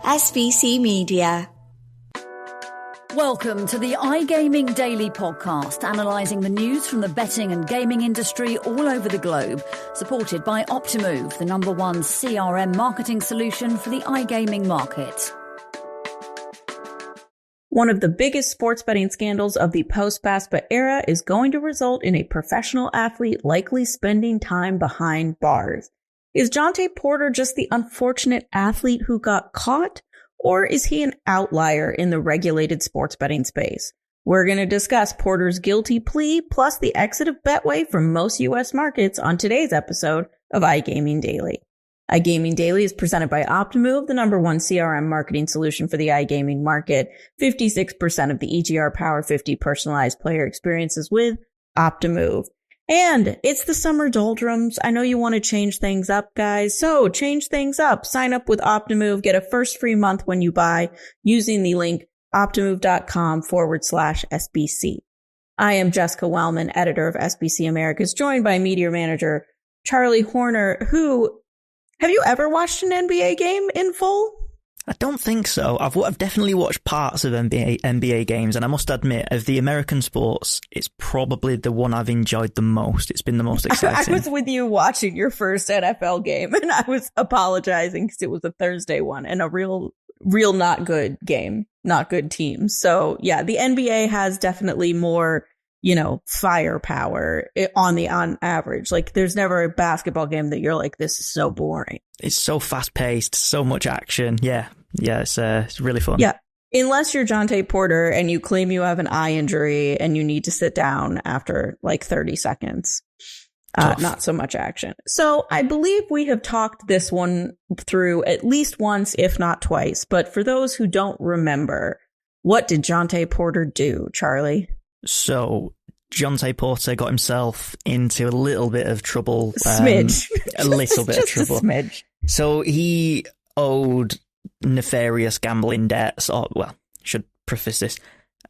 SBC Media. Welcome to the iGaming Daily Podcast, analysing the news from the betting and gaming industry all over the globe, supported by Optimove, the #1 CRM marketing solution for the iGaming market. One of the biggest sports betting scandals of the post-PASPA era is going to result in a professional athlete likely spending time behind bars. Is Jontay Porter just the unfortunate athlete who got caught? Or is he an outlier in the regulated sports betting space? We're going to discuss Porter's guilty plea plus the exit of Betway from most U.S. markets on today's episode of iGaming Daily. iGaming Daily is presented by Optimove, the #1 CRM marketing solution for the iGaming market. 56% of the EGR Power 50 personalized player experiences with Optimove. And it's the summer doldrums. I know you want to change things up, guys. So change things up. Sign up with Optimove. Get a first free month when you buy using the link optimove.com/SBC. I am Jessica Welman, editor of SBC Americas, joined by media manager Charlie Horner, who, have you ever watched an NBA game in full? I don't think so. I've definitely watched parts of NBA games, and I must admit, of the American sports, it's probably the one I've enjoyed the most. It's been the most exciting. I was with you watching your first NFL game, and I was apologizing because it was a Thursday one and a real not good game, not good team. So yeah, the NBA has definitely more, firepower on average. Like, there's never a basketball game that you're like, this is so boring. It's so fast paced, so much action. Yeah, it's really fun. Yeah, unless you're Jontay Porter and you claim you have an eye injury and you need to sit down after like 30 seconds. Not so much action. So I believe we have talked this one through at least once, if not twice. But for those who don't remember, what did Jontay Porter do, Charlie? So Jontay Porter got himself into a little bit of trouble. Smidge. A little bit of trouble. A smidge. So he owed nefarious gambling debts, should preface this.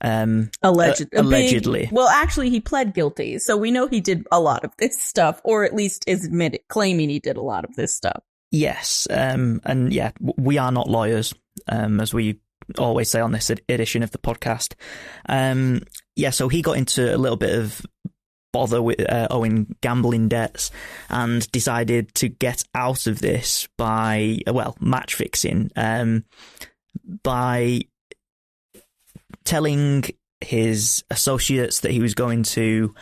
Allegedly. Well, actually, he pled guilty. So we know he did a lot of this stuff, or at least is claiming he did a lot of this stuff. Yes. And yeah, we are not lawyers, as we always say on this edition of the podcast. So he got into a little bit of bother with owing gambling debts and decided to get out of this by, match fixing, by telling his associates that he was going to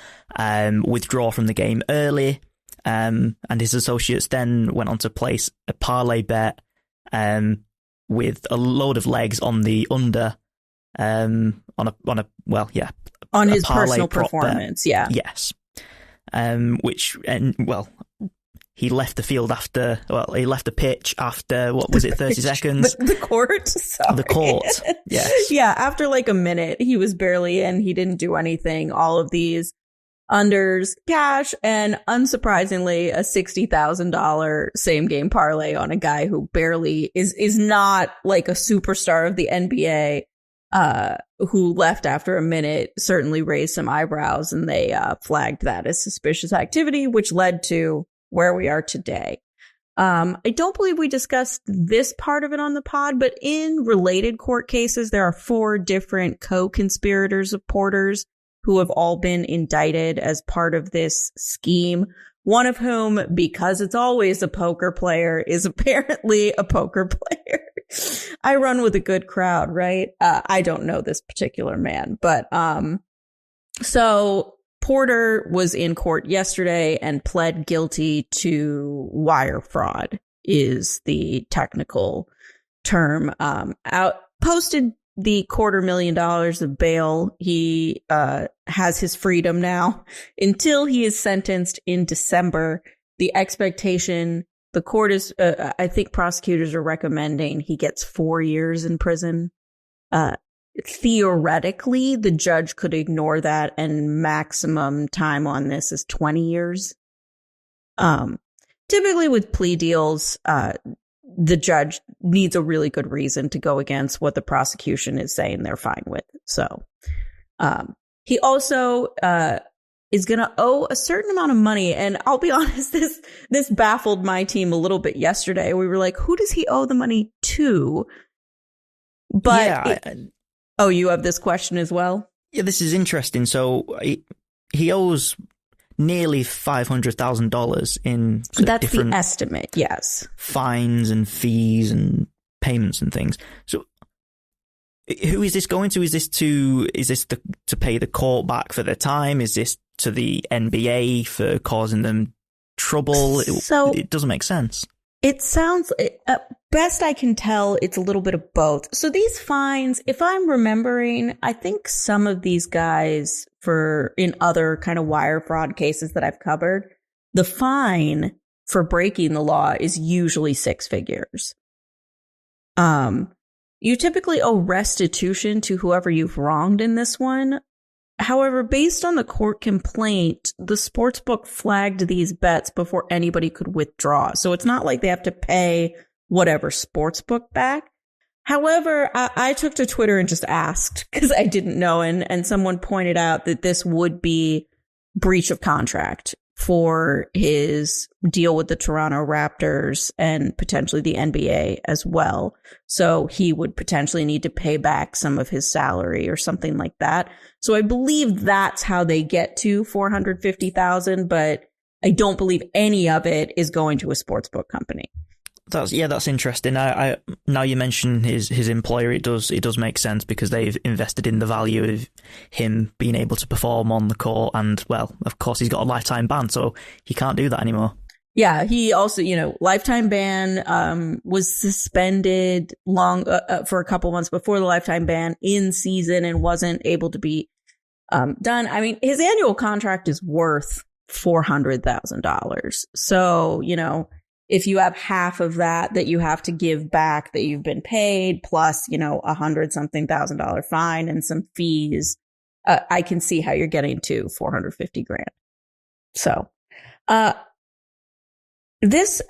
withdraw from the game early. And his associates then went on to place a parlay bet with a load of legs on the under, on his personal performance. Bet. Yeah. Yes. He left the field after, he left the pitch after, 30 seconds? The court? Sorry. The court, yes. Yeah, after like a minute, he was barely in. He didn't do anything. All of these unders, cash, and unsurprisingly, a $60,000 same game parlay on a guy who barely is not like a superstar of the NBA, who left after a minute, certainly raised some eyebrows, and they flagged that as suspicious activity, which led to where we are today. I don't believe we discussed this part of it on the pod, but in related court cases, there are 4 different co-conspirators of Porter's who have all been indicted as part of this scheme. One of whom, because it's always a poker player, is apparently a poker player. I run with a good crowd, right? I don't know this particular man, but so Porter was in court yesterday and pled guilty to wire fraud, is the technical term. Posted the $250,000 of bail. He has his freedom now until he is sentenced in December. The expectation, the court is, I think prosecutors are recommending he gets 4 years in prison. Theoretically, the judge could ignore that, and maximum time on this is 20 years. Typically with plea deals, the judge needs a really good reason to go against what the prosecution is saying they're fine with. So he also is going to owe a certain amount of money. And I'll be honest, this baffled my team a little bit yesterday. We were like, who does he owe the money to? But you have this question as well? Yeah, this is interesting. So he owes nearly $500,000 in that's different the estimate, yes, fines and fees and payments and things. So who is this going to? Is this to pay the court back for their time? Is this to the NBA for causing them trouble? So it doesn't make sense. It sounds, best I can tell, it's a little bit of both. So these fines, if I'm remembering, I think some of these guys in other kind of wire fraud cases that I've covered, the fine for breaking the law is usually 6 figures. You typically owe restitution to whoever you've wronged in this one. However, based on the court complaint, the sportsbook flagged these bets before anybody could withdraw. So it's not like they have to pay whatever sportsbook back. However, I took to Twitter and just asked because I didn't know. And someone pointed out that this would be breach of contract for his deal with the Toronto Raptors and potentially the NBA as well. So he would potentially need to pay back some of his salary or something like that. So I believe that's how they get to $450,000, but I don't believe any of it is going to a sportsbook company. That's interesting. I now you mention his employer, it does make sense because they've invested in the value of him being able to perform on the court, and well, of course he's got a lifetime ban, so he can't do that anymore. Yeah, he also, lifetime ban, was suspended for a couple months before the lifetime ban in season and wasn't able to be done. I mean, his annual contract is worth $400,000. So, if you have half of that you have to give back that you've been paid, plus, $100,000 fine and some fees, I can see how you're getting to $450,000. So, this,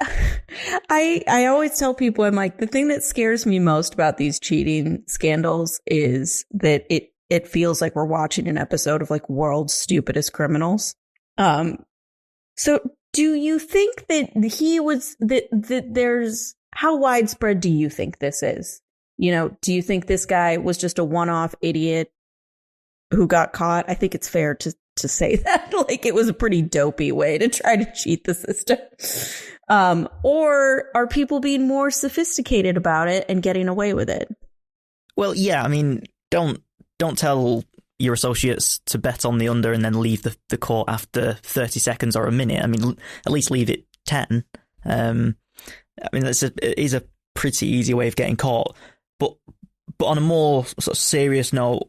I always tell people, I'm like, the thing that scares me most about these cheating scandals is that it feels like we're watching an episode of like World's Stupidest Criminals. So do you think that how widespread do you think this is? Do you think this guy was just a one-off idiot who got caught? I think it's fair to say that, like, it was a pretty dopey way to try to cheat the system. Or are people being more sophisticated about it and getting away with it? Well, yeah, I mean, don't tell your associates to bet on the under and then leave the court after 30 seconds or a minute. I mean, at least leave it 10. I mean, it is a pretty easy way of getting caught. But on a more sort of serious note,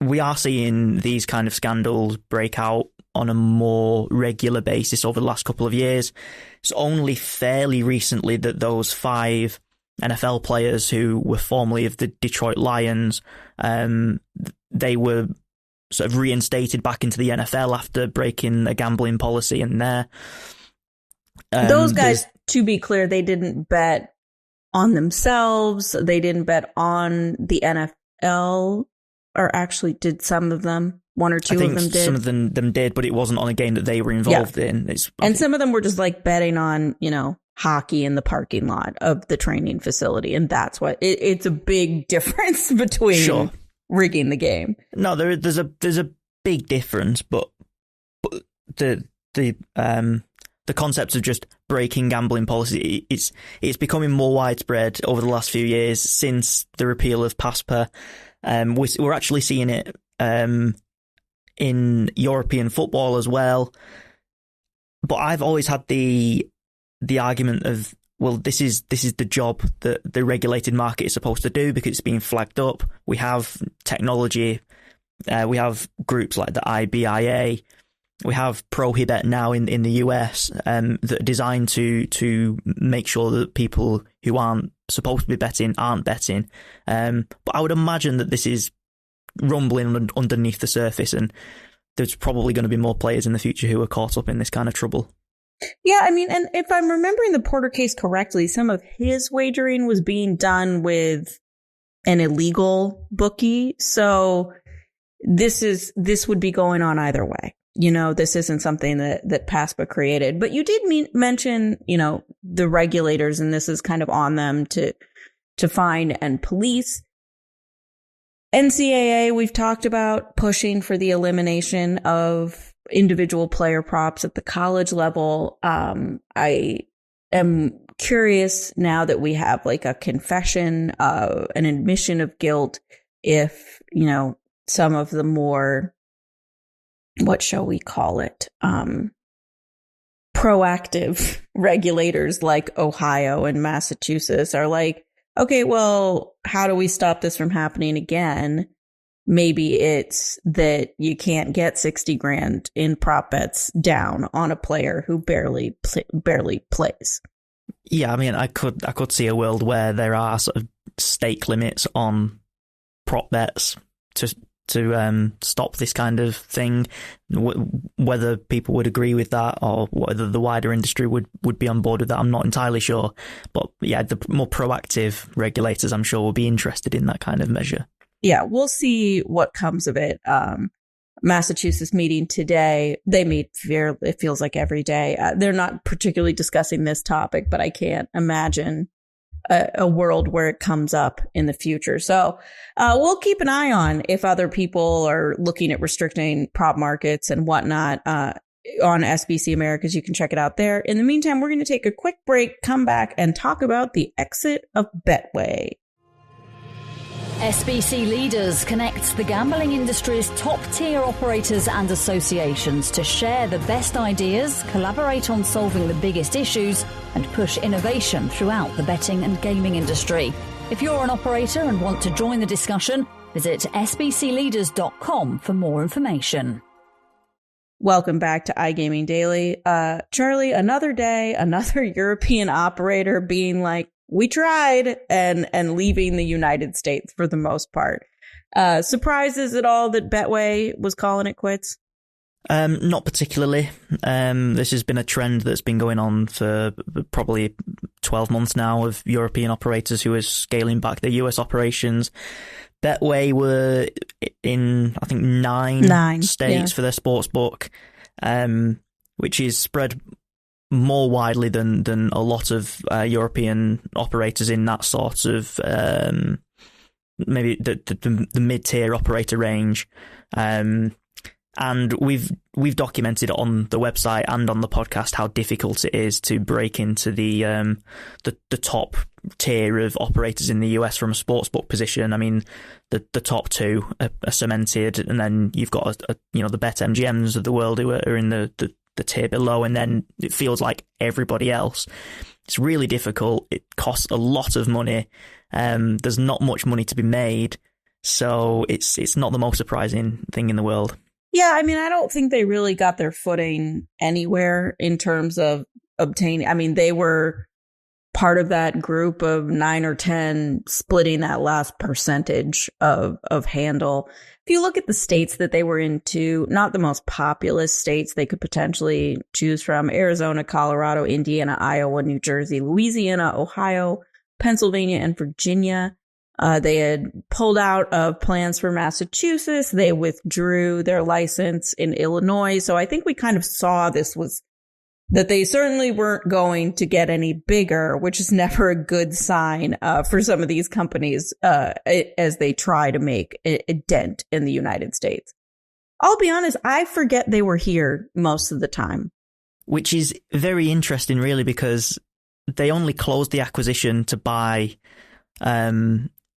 we are seeing these kind of scandals break out on a more regular basis over the last couple of years. It's only fairly recently that those 5 NFL players who were formerly of the Detroit Lions, they were sort of reinstated back into the NFL after breaking a gambling policy in there. Those guys, to be clear, they didn't bet on themselves. They didn't bet on the NFL, or actually did some of them. 1 or 2 of them did. Some of them did, but it wasn't on a game that they were involved in. And some of them were just like betting on, hockey in the parking lot of the training facility. And that's what it's a big difference between rigging the game. No, there's a big difference, but the concept of just breaking gambling policy, it's becoming more widespread over the last few years since the repeal of PASPA. We're actually seeing it in European football as well. But I've always had the argument of, well, this is the job that the regulated market is supposed to do because it's being flagged up. We have technology. We have groups like the IBIA. We have Prohibet now in the US that are designed to make sure that people who aren't supposed to be betting aren't betting. But I would imagine that this is rumbling underneath the surface, and there's probably going to be more players in the future who are caught up in this kind of trouble. Yeah, I mean, and if I'm remembering the Porter case correctly, some of his wagering was being done with an illegal bookie. So this would be going on either way. This isn't something that PASPA created. But you did mention, the regulators, and this is kind of on them to find and police. NCAA, we've talked about pushing for the elimination of individual player props at the college level. I am curious now that we have like a confession, an admission of guilt, if, you know, some of the more, what shall we call it, proactive regulators like Ohio and Massachusetts are like, okay, well, how do we stop this from happening again? Maybe it's that you can't get 60 grand in prop bets down on a player who barely plays. Yeah, I mean, I could see a world where there are sort of stake limits on prop bets to stop this kind of thing. Whether people would agree with that or whether the wider industry would be on board with that, I'm not entirely sure. But yeah, the more proactive regulators, I'm sure, will be interested in that kind of measure. Yeah, we'll see what comes of it. Massachusetts meeting today. They meet, it feels like every day. They're not particularly discussing this topic, but I can't imagine a world where it comes up in the future. So we'll keep an eye on if other people are looking at restricting prop markets and whatnot on SBC Americas. You can check it out there. In the meantime, we're going to take a quick break, come back and talk about the exit of Betway. SBC Leaders connects the gambling industry's top-tier operators and associations to share the best ideas, collaborate on solving the biggest issues, and push innovation throughout the betting and gaming industry. If you're an operator and want to join the discussion, visit sbcleaders.com for more information. Welcome back to iGaming Daily. Charlie, another day, another European operator being like, we tried, and leaving the United States for the most part. Surprises at all that Betway was calling it quits? Not particularly. This has been a trend that's been going on for probably 12 months now of European operators who are scaling back their US operations. Betway were in, I think, nine states for their sportsbook, which is spread more widely than a lot of European operators in that sort of maybe the mid-tier operator range. And we've documented on the website and on the podcast how difficult it is to break into the top tier of operators in the US from a sportsbook position. I mean, the top two are cemented, and then you've got the BetMGMs of the world who are in the tier below, and then it feels like everybody else. It's really difficult. It costs a lot of money. There's not much money to be made, so it's not the most surprising thing in the world. Yeah, I mean, I don't think they really got their footing anywhere in terms of obtaining. I mean, they were part of that group of 9 or 10 splitting that last percentage of handle. If you look at the states that they were into, not the most populous states they could potentially choose from: Arizona, Colorado, Indiana, Iowa, New Jersey, Louisiana, Ohio, Pennsylvania, and Virginia. They had pulled out of plans for Massachusetts. They withdrew their license in Illinois. So I think we kind of saw this was that they certainly weren't going to get any bigger, which is never a good sign for some of these companies as they try to make a dent in the United States. I'll be honest, I forget they were here most of the time. Which is very interesting, really, because they only closed the acquisition to buy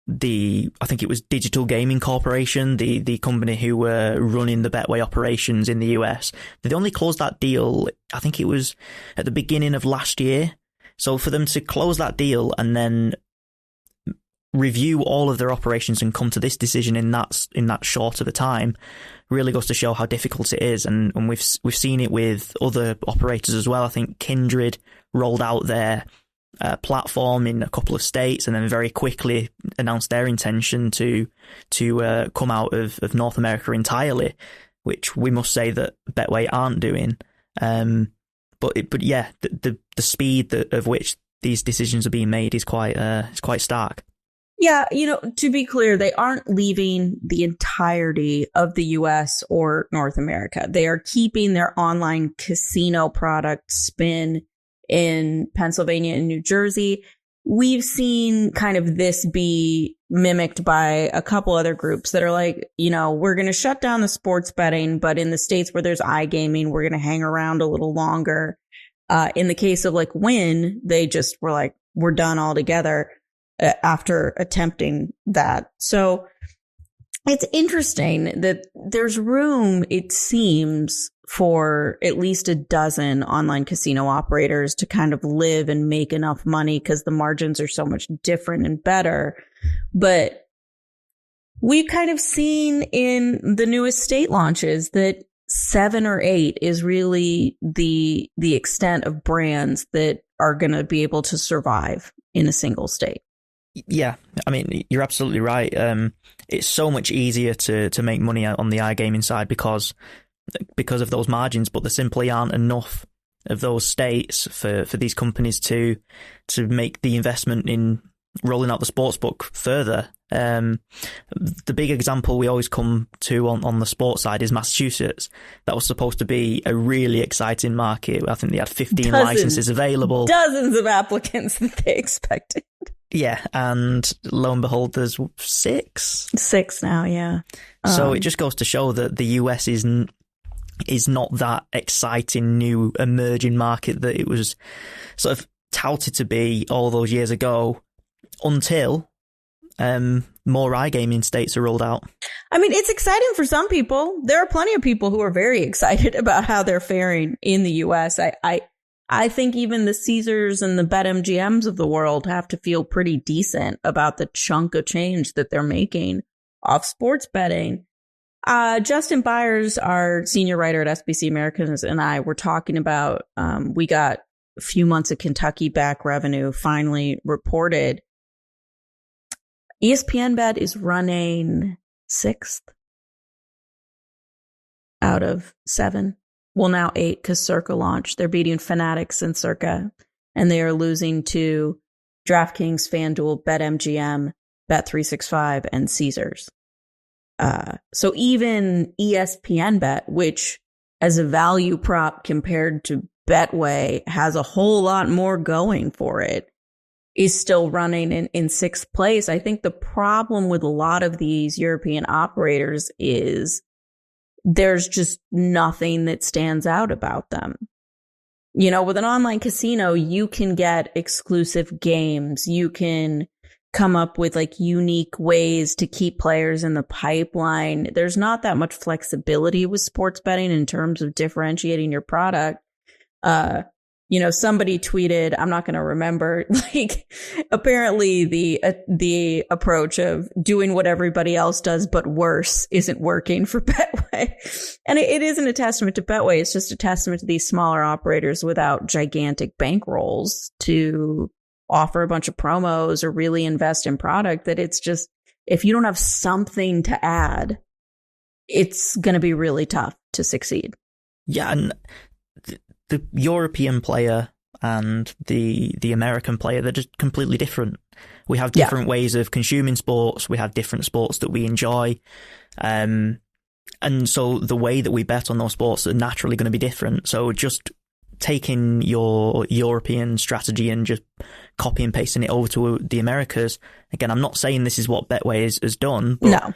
I think it was Digital Gaming Corporation, the company who were running the Betway operations in the US. They only closed that deal, I think it was at the beginning of last year. So for them to close that deal and then review all of their operations and come to this decision in that short of a time really goes to show how difficult it is. And we've seen it with other operators as well. I think Kindred rolled out their platform in a couple of states and then very quickly announced their intention to come out of North America entirely, which we must say that Betway aren't doing. But yeah, the speed of which these decisions are being made is quite stark. Yeah, to be clear, they aren't leaving the entirety of the US or North America. They are keeping their online casino product Spin in Pennsylvania and New Jersey. we've seen kind of this be mimicked by a couple other groups that are like, we're going to shut down the sports betting, but in the states where there's iGaming, we're going to hang around a little longer. In the case of like Wynn, they just were like, we're done altogether after attempting that. So it's interesting that there's room, it seems, for at least a dozen online casino operators to kind of live and make enough money because the margins are so much different and better. But we've kind of seen in the newest state launches that 7 or 8 is really the extent of brands that are going to be able to survive in a single state. Yeah, I mean, you're absolutely right. It's so much easier to make money on the iGaming side because of those margins, but there simply aren't enough of those states for these companies to make the investment in rolling out the sportsbook further. The big example we always come to on the sports side is Massachusetts. That was supposed to be a really exciting market. I think they had 15 licenses available. Dozens of applicants that they expected. Yeah, and lo and behold, there's 6. 6 now, yeah. So it just goes to show that the US is not that exciting new emerging market that it was sort of touted to be all those years ago until more iGaming states are rolled out. I mean, it's exciting for some people. There are plenty of people who are very excited about how they're faring in the US. I think even the Caesars and the BetMGMs of the world have to feel pretty decent about the chunk of change that they're making off sports betting. Justin Byers, our senior writer at SBC Americas, and I were talking about, we got a few months of Kentucky back revenue finally reported. ESPN Bet is running 6th out of 7. Well, now 8 because Circa launched. They're beating Fanatics and Circa, and they are losing to DraftKings, FanDuel, BetMGM, Bet365, and Caesars. So even ESPN Bet, which as a value prop compared to Betway has a whole lot more going for it, is still running in 6th place. I think the problem with a lot of these European operators is there's just nothing that stands out about them. With an online casino, you can get exclusive games. You can come up with like unique ways to keep players in the pipeline. There's not that much flexibility with sports betting in terms of differentiating your product. Somebody tweeted, I'm not going to remember, like apparently the approach of doing what everybody else does but worse isn't working for Betway. And it isn't a testament to Betway. It's just a testament to these smaller operators without gigantic bankrolls to offer a bunch of promos or really invest in product, that it's just, if you don't have something to add, it's going to be really tough to succeed. Yeah, and the European player and the American player, they're just completely different. We have different ways of consuming sports. We have different sports that we enjoy. And so the way that we bet on those sports are naturally going to be different. So just taking your European strategy and just copy and pasting it over to the Americas. Again, I'm not saying this is what Betway has done. But no.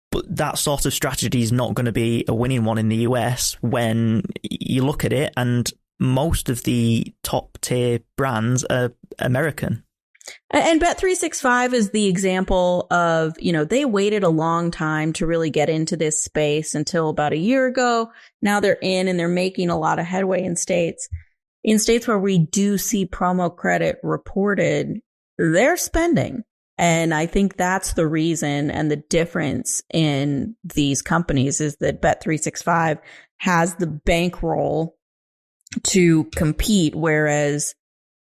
But that sort of strategy is not going to be a winning one in the US when you look at it, and most of the top tier brands are American. And Bet365 is the example of, they waited a long time to really get into this space until about a year ago. Now they're in and they're making a lot of headway in states. In states where we do see promo credit reported, they're spending. And I think that's the reason, and the difference in these companies is that Bet365 has the bankroll to compete, whereas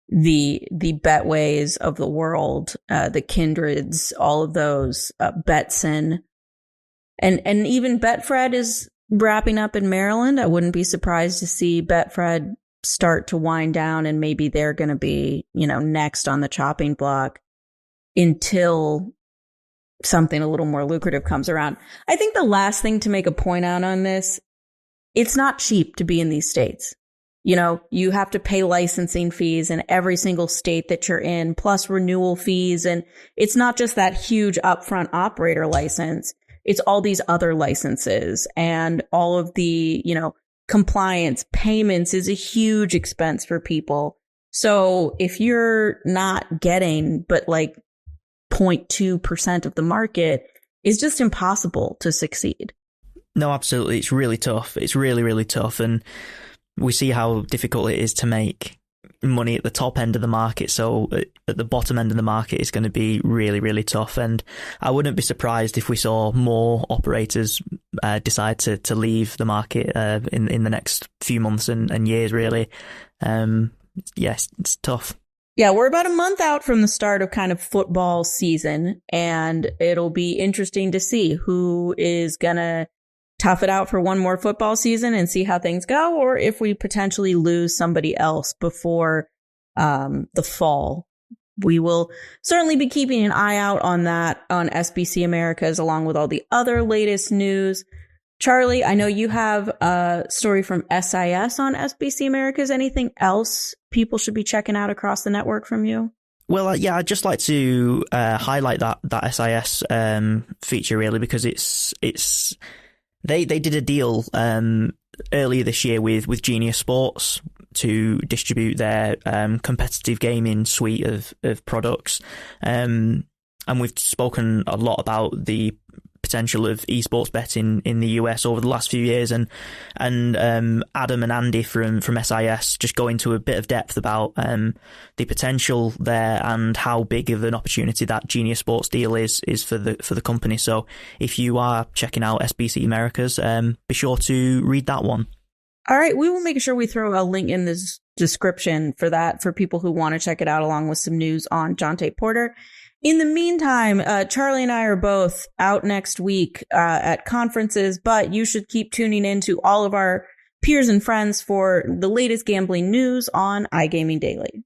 the Betways of the world, the Kindreds, all of those, Betson, and even Betfred is wrapping up in Maryland. I wouldn't be surprised to see Betfred start to wind down, and maybe they're going to be, next on the chopping block until something a little more lucrative comes around. I think the last thing to make a point out on this, it's not cheap to be in these states. you have to pay licensing fees in every single state that you're in, plus renewal fees. And it's not just that huge upfront operator license. It's all these other licenses and all of the, compliance payments is a huge expense for people. So if you're not getting but like 0.2% of the market, it's just impossible to succeed. No, absolutely. It's really tough. It's really, really tough. And we see how difficult it is to make money at the top end of the market. So at the bottom end of the market is going to be really, really tough. And I wouldn't be surprised if we saw more operators decide to leave the market in the next few months and years, really. Yes, it's tough. Yeah, we're about a month out from the start of kind of football season, and it'll be interesting to see who is going to tough it out for one more football season and see how things go, or if we potentially lose somebody else before the fall. We will certainly be keeping an eye out on that on SBC Americas, along with all the other latest news. Charlie, I know you have a story from SIS on SBC Americas. Anything else people should be checking out across the network from you? Well, yeah, I'd just like to highlight that SIS feature, really, because it's They did a deal earlier this year with Genius Sports to distribute their competitive gaming suite of products. And we've spoken a lot about the potential of esports betting in the US over the last few years, and Adam and Andy from SIS just go into a bit of depth about the potential there and how big of an opportunity that Genius Sports deal is for the company. So if you are checking out SBC Americas, be sure to read that one. All right, we will make sure we throw a link in this description for that for people who want to check it out, along with some news on Jontay Porter. In the meantime, Charlie and I are both out next week at conferences, but you should keep tuning in to all of our peers and friends for the latest gambling news on iGaming Daily.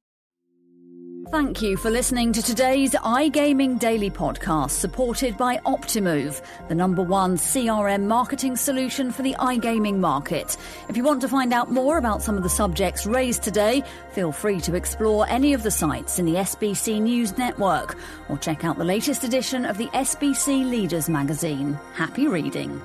Thank you for listening to today's iGaming Daily podcast, supported by Optimove, the #1 CRM marketing solution for the iGaming market. If you want to find out more about some of the subjects raised today, feel free to explore any of the sites in the SBC News Network or check out the latest edition of the SBC Leaders magazine. Happy reading.